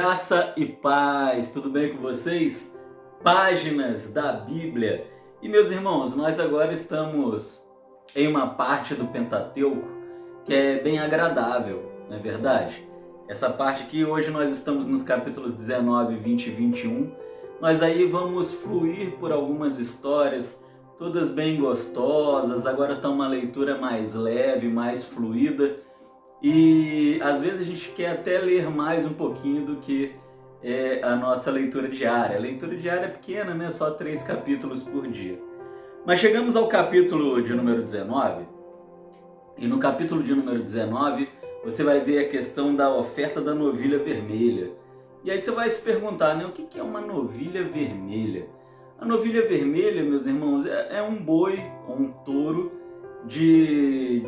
Graça e paz, tudo bem com vocês? Páginas da Bíblia. E meus irmãos, nós agora estamos em uma parte do Pentateuco que é bem agradável, não é verdade? Essa parte que hoje nós estamos nos capítulos 19, 20 e 21. Nós aí vamos fluir por algumas histórias, todas bem gostosas. Agora está uma leitura mais leve, mais fluida. E às vezes a gente quer até ler mais um pouquinho do que a nossa leitura diária. A leitura diária é pequena, né? Só 3 capítulos por dia. Mas chegamos ao capítulo de número 19, e no capítulo de número 19 você vai ver a questão da oferta da novilha vermelha. E aí você vai se perguntar, né? O que é uma novilha vermelha? A novilha vermelha, meus irmãos, é um boi ou um touro de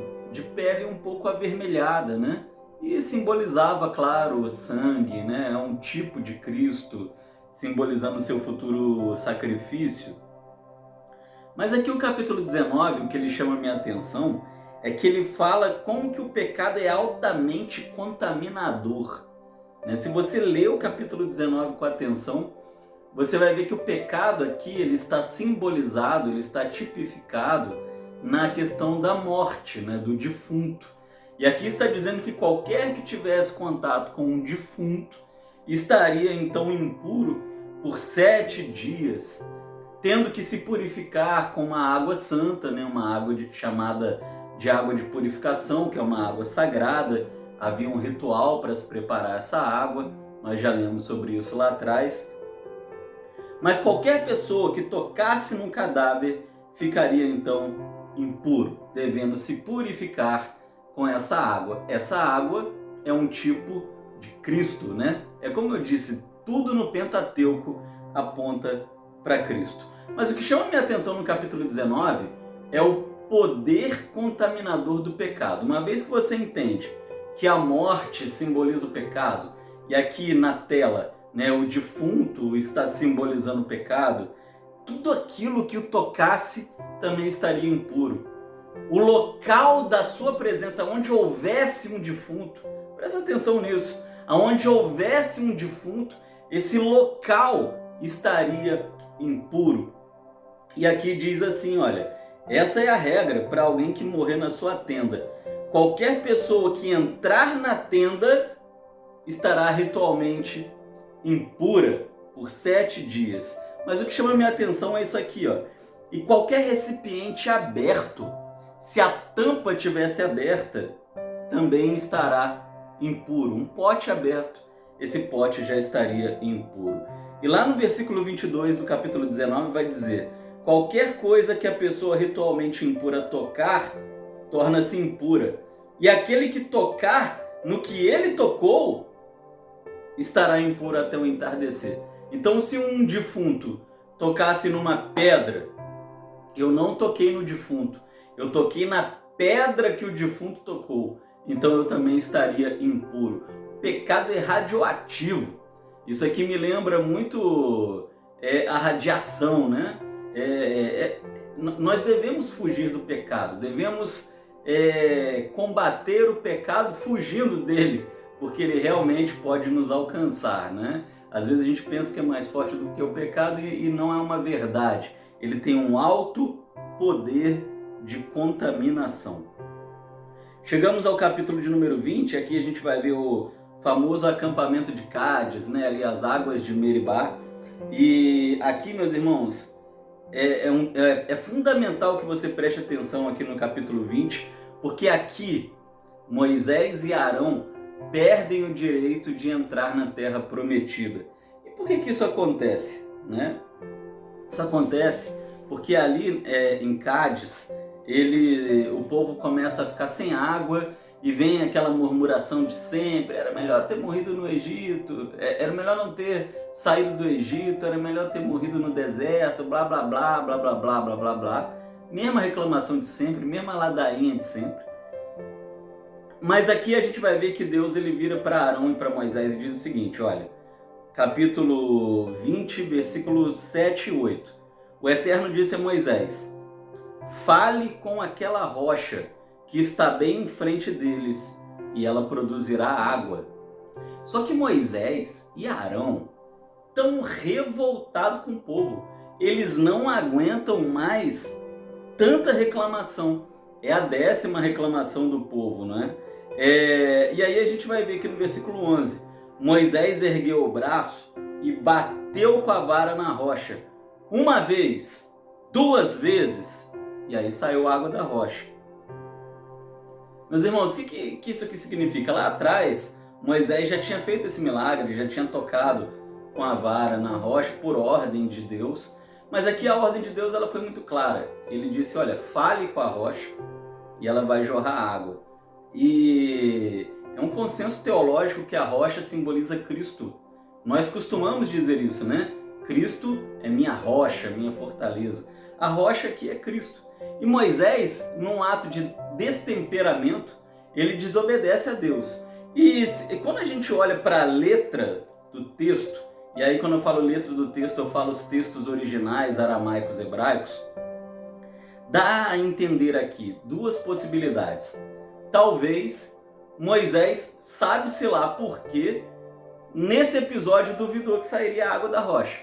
pele um pouco avermelhada, né? E simbolizava, claro, o sangue, né? É um tipo de Cristo, simbolizando o seu futuro sacrifício. Mas aqui o capítulo 19, o que ele chama a minha atenção, é que ele fala como que o pecado é altamente contaminador. Né? Se você ler o capítulo 19 com atenção, você vai ver que o pecado aqui ele está simbolizado, ele está tipificado na questão da morte, né, do defunto. E aqui está dizendo que qualquer que tivesse contato com um defunto estaria então impuro por 7 dias, tendo que se purificar com uma água santa, né, uma água chamada de água de purificação, que é uma água sagrada. Havia um ritual para se preparar essa água, nós já lemos sobre isso lá atrás. Mas qualquer pessoa que tocasse no cadáver ficaria então impuro, devendo se purificar com essa água. Essa água é um tipo de Cristo, né? É como eu disse, tudo no Pentateuco aponta para Cristo. Mas o que chama minha atenção no capítulo 19 é o poder contaminador do pecado. Uma vez que você entende que a morte simboliza o pecado, e aqui na tela, né, o defunto está simbolizando o pecado, tudo aquilo que o tocasse também estaria impuro. O local da sua presença, onde houvesse um defunto, presta atenção nisso, onde houvesse um defunto, esse local estaria impuro. E aqui diz assim, olha, essa é a regra para alguém que morrer na sua tenda. Qualquer pessoa que entrar na tenda estará ritualmente impura por 7 dias. Mas o que chama a minha atenção é isso aqui, ó. E qualquer recipiente aberto, se a tampa tivesse aberta, também estará impuro. Um pote aberto, esse pote já estaria impuro. E lá no versículo 22 do capítulo 19 vai dizer: qualquer coisa que a pessoa ritualmente impura tocar, torna-se impura. E aquele que tocar no que ele tocou, estará impuro até o entardecer. Então, se um defunto tocasse numa pedra, eu não toquei no defunto, eu toquei na pedra que o defunto tocou, então eu também estaria impuro. Pecado é radioativo. Isso aqui me lembra muito a radiação, né? Nós devemos fugir do pecado, devemos combater o pecado fugindo dele, porque ele realmente pode nos alcançar, né? Às vezes a gente pensa que é mais forte do que o pecado e não é uma verdade. Ele tem um alto poder de contaminação. Chegamos ao capítulo de número 20, aqui a gente vai ver o famoso acampamento de Cádiz, né? Ali as águas de Meribá. E aqui, meus irmãos, é fundamental que você preste atenção aqui no capítulo 20, porque aqui Moisés e Arão perdem o direito de entrar na terra prometida. E por que isso acontece, né? Isso acontece porque ali em Cádiz, o povo começa a ficar sem água e vem aquela murmuração de sempre: era melhor ter morrido no Egito, era melhor não ter saído do Egito, era melhor ter morrido no deserto, blá blá blá, blá blá blá, blá blá blá. Mesma reclamação de sempre, mesma ladainha de sempre. Mas aqui a gente vai ver que Deus ele vira para Arão e para Moisés e diz o seguinte, olha, capítulo 20, versículos 7 e 8. O Eterno disse a Moisés: fale com aquela rocha que está bem em frente deles, e ela produzirá água. Só que Moisés e Arão estão revoltados com o povo. Eles não aguentam mais tanta reclamação. É a 10ª reclamação do povo, não é? E aí a gente vai ver aqui no versículo 11. Moisés ergueu o braço e bateu com a vara na rocha. Uma vez, 2 vezes, e aí saiu água da rocha. Meus irmãos, o que isso aqui significa? Lá atrás, Moisés já tinha feito esse milagre, já tinha tocado com a vara na rocha por ordem de Deus. Mas aqui a ordem de Deus ela foi muito clara. Ele disse, olha, fale com a rocha e ela vai jorrar água. E é um consenso teológico que a rocha simboliza Cristo. Nós costumamos dizer isso, né? Cristo é minha rocha, minha fortaleza. A rocha aqui é Cristo. E Moisés, num ato de destemperamento, ele desobedece a Deus. E quando a gente olha para a letra do texto, e aí quando eu falo letra do texto, eu falo os textos originais, aramaicos, hebraicos, dá a entender aqui 2 possibilidades. Talvez Moisés, sabe-se lá por quê, nesse episódio duvidou que sairia água da rocha.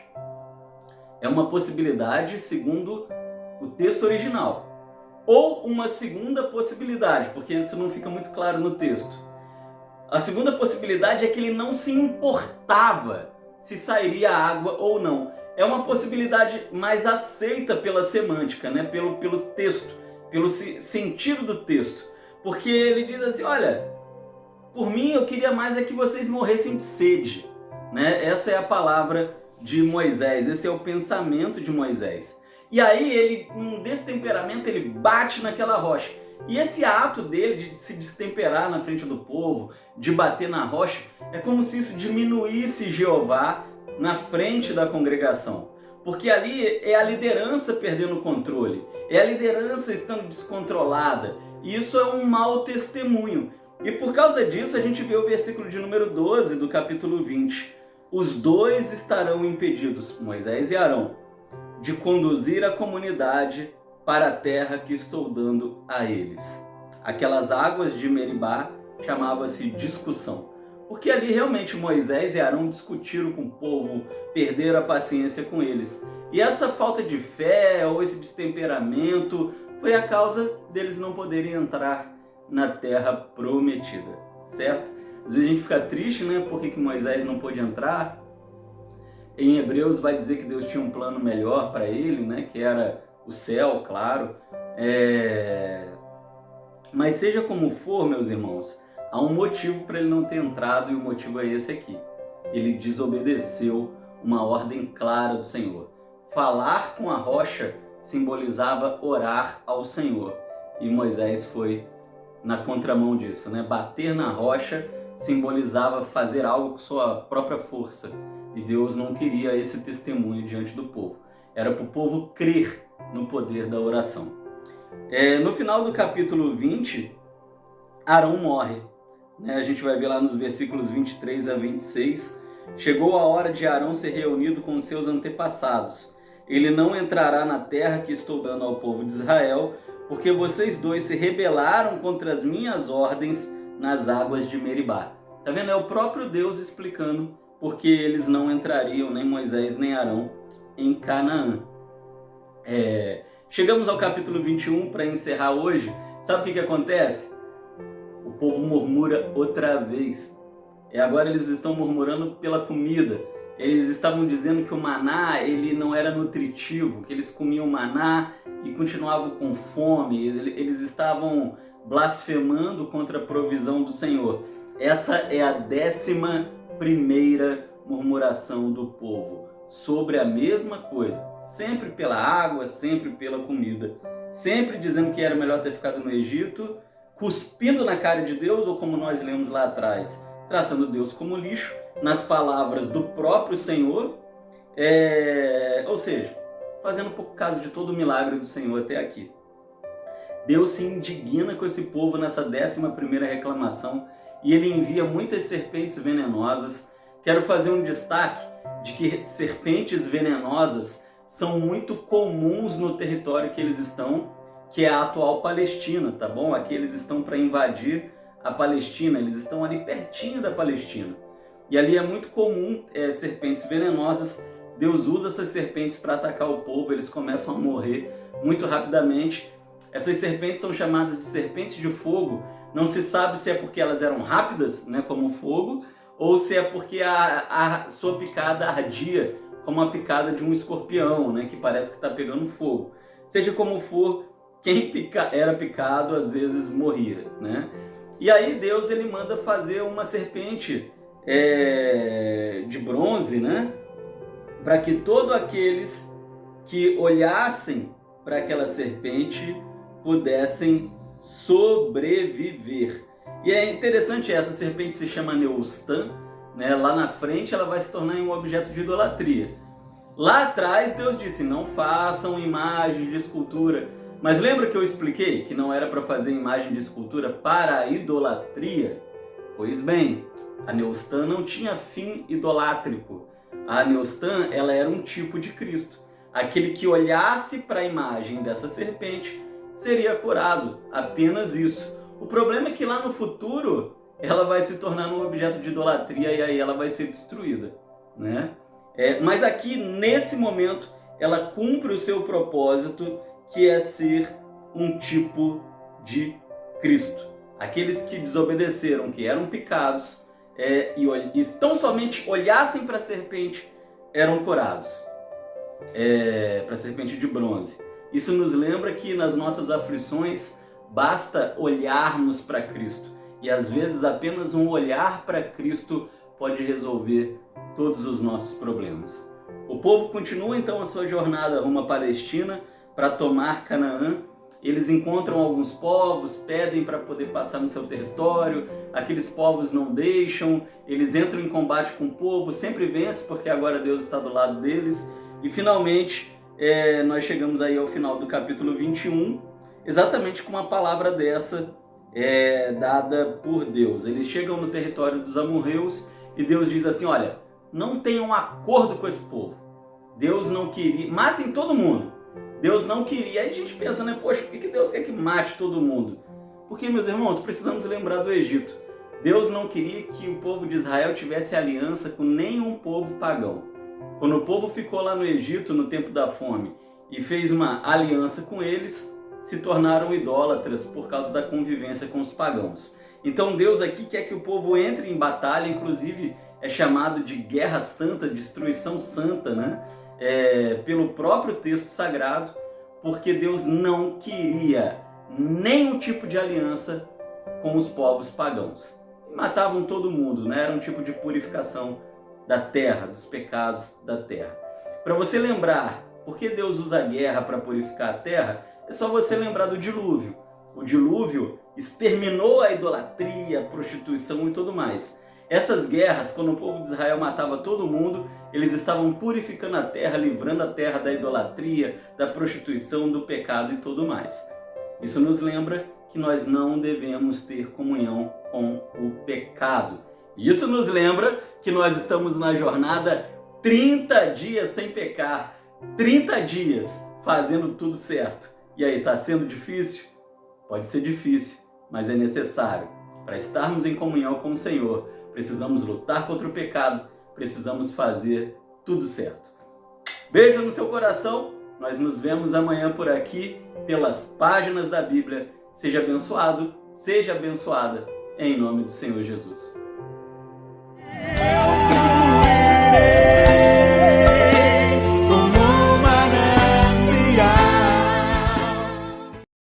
É uma possibilidade segundo o texto original. Ou uma segunda possibilidade, porque isso não fica muito claro no texto. A segunda possibilidade é que ele não se importava se sairia água ou não. É uma possibilidade mais aceita pela semântica, né? pelo texto, pelo sentido do texto. Porque ele diz assim, olha, por mim eu queria mais é que vocês morressem de sede. Né? Essa é a palavra de Moisés, esse é o pensamento de Moisés. E aí ele, num destemperamento, ele bate naquela rocha. E esse ato dele de se destemperar na frente do povo, de bater na rocha, é como se isso diminuísse Jeová na frente da congregação. Porque ali é a liderança perdendo o controle, é a liderança estando descontrolada. E isso é um mau testemunho. E por causa disso a gente vê o versículo de número 12 do capítulo 20. Os 2 estarão impedidos, Moisés e Arão, de conduzir a comunidade para a terra que estou dando a eles. Aquelas águas de Meribá chamava-se discussão, porque ali realmente Moisés e Arão discutiram com o povo, perderam a paciência com eles. E essa falta de fé ou esse destemperamento foi a causa deles não poderem entrar na terra prometida, certo? Às vezes a gente fica triste, né? Por que Moisés não pôde entrar? Em Hebreus vai dizer que Deus tinha um plano melhor para ele, né? Que era o céu, claro. Mas seja como for, meus irmãos, há um motivo para ele não ter entrado e o motivo é esse aqui. Ele desobedeceu uma ordem clara do Senhor. Falar com a rocha simbolizava orar ao Senhor. E Moisés foi na contramão disso, né? Bater na rocha simbolizava fazer algo com sua própria força. E Deus não queria esse testemunho diante do povo. Era para o povo crer no poder da oração. No final do capítulo 20, Arão morre. A gente vai ver lá nos versículos 23 a 26. Chegou a hora de Arão ser reunido com seus antepassados. Ele não entrará na terra que estou dando ao povo de Israel, porque vocês 2 se rebelaram contra as minhas ordens nas águas de Meribá. Tá vendo? É o próprio Deus explicando porque eles não entrariam, nem Moisés nem Arão, em Canaã. Chegamos ao capítulo 21 para encerrar hoje. Sabe o que acontece? O povo murmura outra vez. Agora eles estão murmurando pela comida. Eles estavam dizendo que o maná ele não era nutritivo, que eles comiam maná e continuavam com fome. Eles estavam blasfemando contra a provisão do Senhor. Essa é a 11ª murmuração do povo sobre a mesma coisa, sempre pela água, sempre pela comida, sempre dizendo que era melhor ter ficado no Egito, cuspindo na cara de Deus, ou como nós lemos lá atrás, tratando Deus como lixo, nas palavras do próprio Senhor, ou seja, fazendo pouco caso de todo o milagre do Senhor até aqui. Deus se indigna com esse povo nessa 11ª reclamação e ele envia muitas serpentes venenosas. Quero fazer um destaque de que serpentes venenosas são muito comuns no território que eles estão, que é a atual Palestina, tá bom? Aqui eles estão para invadir a Palestina, eles estão ali pertinho da Palestina. E ali é muito comum serpentes venenosas. Deus usa essas serpentes para atacar o povo, eles começam a morrer muito rapidamente. Essas serpentes são chamadas de serpentes de fogo. Não se sabe se é porque elas eram rápidas, né, como o fogo, ou se é porque a sua picada ardia como a picada de um escorpião, né, que parece que está pegando fogo. Seja como for, quem era picado às vezes morria, né? E aí Deus ele manda fazer uma serpente de bronze, né, para que todos aqueles que olhassem para aquela serpente pudessem sobreviver. E é interessante, essa serpente se chama Neustan, né? Lá na frente ela vai se tornar um objeto de idolatria. Lá atrás Deus disse, não façam imagens de escultura. Mas lembra que eu expliquei que não era para fazer imagem de escultura para a idolatria? Pois bem, a Neustan não tinha fim idolátrico. A Neustan, ela era um tipo de Cristo. Aquele que olhasse para a imagem dessa serpente seria curado, apenas isso. O problema é que lá no futuro ela vai se tornar um objeto de idolatria e aí ela vai ser destruída, né? Mas aqui, nesse momento, ela cumpre o seu propósito, que é ser um tipo de Cristo. Aqueles que desobedeceram, que eram picados, e tão somente olhassem para a serpente, eram curados. Para a serpente de bronze. Isso nos lembra que nas nossas aflições basta olharmos para Cristo. E às vezes apenas um olhar para Cristo pode resolver todos os nossos problemas. O povo continua então a sua jornada rumo à Palestina para tomar Canaã. Eles encontram alguns povos, pedem para poder passar no seu território, aqueles povos não deixam, eles entram em combate com o povo, sempre vence porque agora Deus está do lado deles. E finalmente nós chegamos aí ao final do capítulo 21, exatamente com uma palavra dessa dada por Deus. Eles chegam no território dos amorreus e Deus diz assim, olha, não tenham um acordo com esse povo. Deus não queria, matem todo mundo. Deus não queria. Aí a gente pensa, né, poxa, por que Deus quer que mate todo mundo? Porque, meus irmãos, precisamos lembrar do Egito. Deus não queria que o povo de Israel tivesse aliança com nenhum povo pagão. Quando o povo ficou lá no Egito no tempo da fome e fez uma aliança com eles, se tornaram idólatras por causa da convivência com os pagãos. Então Deus aqui quer que o povo entre em batalha, inclusive é chamado de guerra santa, destruição santa, né? Pelo próprio texto sagrado, porque Deus não queria nenhum tipo de aliança com os povos pagãos. E matavam todo mundo, né? Era um tipo de purificação da terra, dos pecados da terra. Para você lembrar por que Deus usa a guerra para purificar a terra, é só você lembrar do dilúvio. O dilúvio exterminou a idolatria, a prostituição e tudo mais. Essas guerras, quando o povo de Israel matava todo mundo, eles estavam purificando a terra, livrando a terra da idolatria, da prostituição, do pecado e tudo mais. Isso nos lembra que nós não devemos ter comunhão com o pecado. Isso nos lembra que nós estamos na jornada 30 dias sem pecar, 30 dias fazendo tudo certo. E aí, está sendo difícil? Pode ser difícil, mas é necessário. Para estarmos em comunhão com o Senhor, precisamos lutar contra o pecado, precisamos fazer tudo certo. Beijo no seu coração, nós nos vemos amanhã por aqui, pelas páginas da Bíblia. Seja abençoado, seja abençoada, em nome do Senhor Jesus.